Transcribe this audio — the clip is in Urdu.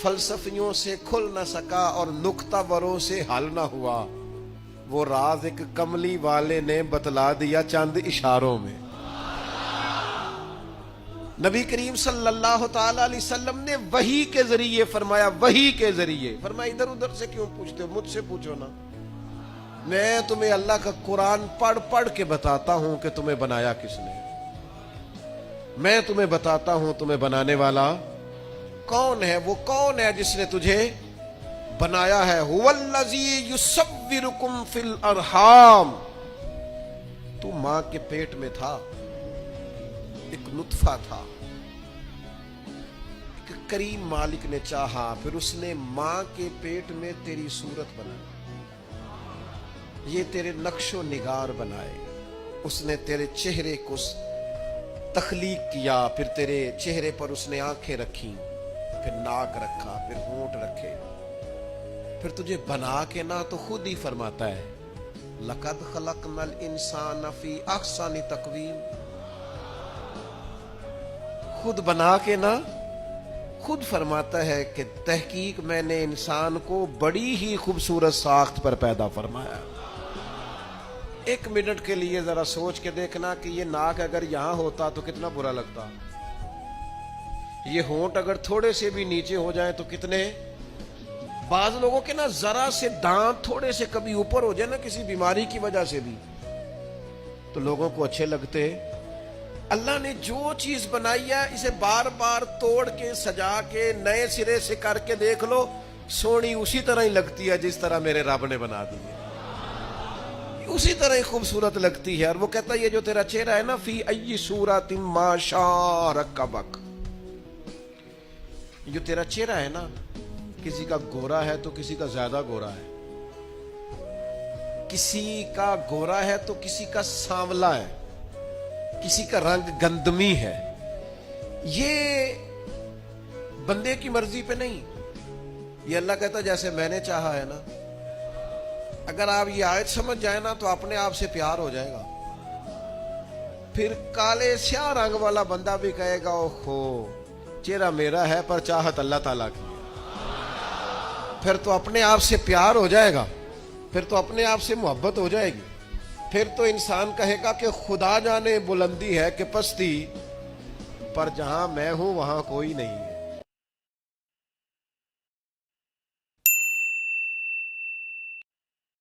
فلسفیوں سے کھل نہ سکا اور نکتہ وروں سے حل نہ ہوا، وہ راز ایک کملی والے نے بتلا دیا چند اشاروں میں۔ نبی کریم صلی اللہ تعالی علیہ وسلم نے وحی کے ذریعے فرمایا، وحی کے ذریعے فرمایا۔ ادھر ادھر سے کیوں پوچھتے ہو؟ مجھ سے پوچھو نا، میں تمہیں اللہ کا قرآن پڑھ پڑھ کے بتاتا ہوں کہ تمہیں بنایا کس نے۔ میں تمہیں بتاتا ہوں تمہیں بنانے والا کون ہے۔ وہ کون ہے جس نے تجھے بنایا ہے؟ هو الذی یصورکم فی الارحام۔ تو ماں کے پیٹ میں تھا، ایک نطفہ تھا، ایک کریم مالک نے چاہا، پھر اس نے ماں کے پیٹ میں تیری صورت بنائی، یہ تیرے نقش و نگار بنائے، اس نے تیرے چہرے کو تخلیق کیا، پھر تیرے چہرے پر اس نے آنکھیں رکھی، پھر ناک رکھا، پھر ہونٹ رکھے، پھر تجھے بنا کے نہ تو خود ہی فرماتا ہے لَقَدْ خَلَقْنَا الْإِنسَانَ فِي أَحْسَنِ تَقْوِيمٍ۔ خود بنا کے نہ خود فرماتا ہے کہ تحقیق میں نے انسان کو بڑی ہی خوبصورت ساخت پر پیدا فرمایا۔ ایک منٹ کے لیے ذرا سوچ کے دیکھنا کہ یہ ناک اگر یہاں ہوتا تو کتنا برا لگتا، یہ ہونٹ اگر تھوڑے سے بھی نیچے ہو جائیں تو کتنے، بعض لوگوں کے نا ذرا سے دانت تھوڑے سے کبھی اوپر ہو جائے نا کسی بیماری کی وجہ سے بھی تو لوگوں کو اچھے لگتے۔ اللہ نے جو چیز بنائی ہے اسے بار بار توڑ کے سجا کے نئے سرے سے کر کے دیکھ لو، سونی اسی طرح ہی لگتی ہے جس طرح میرے رب نے بنا دی ہے، اسی طرح ہی خوبصورت لگتی ہے۔ اور وہ کہتا ہے یہ جو تیرا چہرہ ہے نا، فی ای صورت ما شاء رکبک، جو تیرا چہرہ ہے نا، کسی کا گورا ہے تو کسی کا زیادہ گورا ہے، کسی کا گورا ہے تو کسی کا سانولا ہے، کسی کا رنگ گندمی ہے۔ یہ بندے کی مرضی پہ نہیں، یہ اللہ کہتا جیسے میں نے چاہا ہے نا۔ اگر آپ یہ آیت سمجھ جائیں نا تو اپنے آپ سے پیار ہو جائے گا، پھر کالے سیاہ رنگ والا بندہ بھی کہے گا اوہو چہرہ میرا ہے پر چاہت اللہ تعالیٰ کی، پھر تو اپنے آپ سے پیار ہو جائے گا، پھر تو اپنے آپ سے محبت ہو جائے گی، پھر تو انسان کہے گا کہ خدا جانے بلندی ہے کہ پستی، پر جہاں میں ہوں وہاں کوئی نہیں ہے۔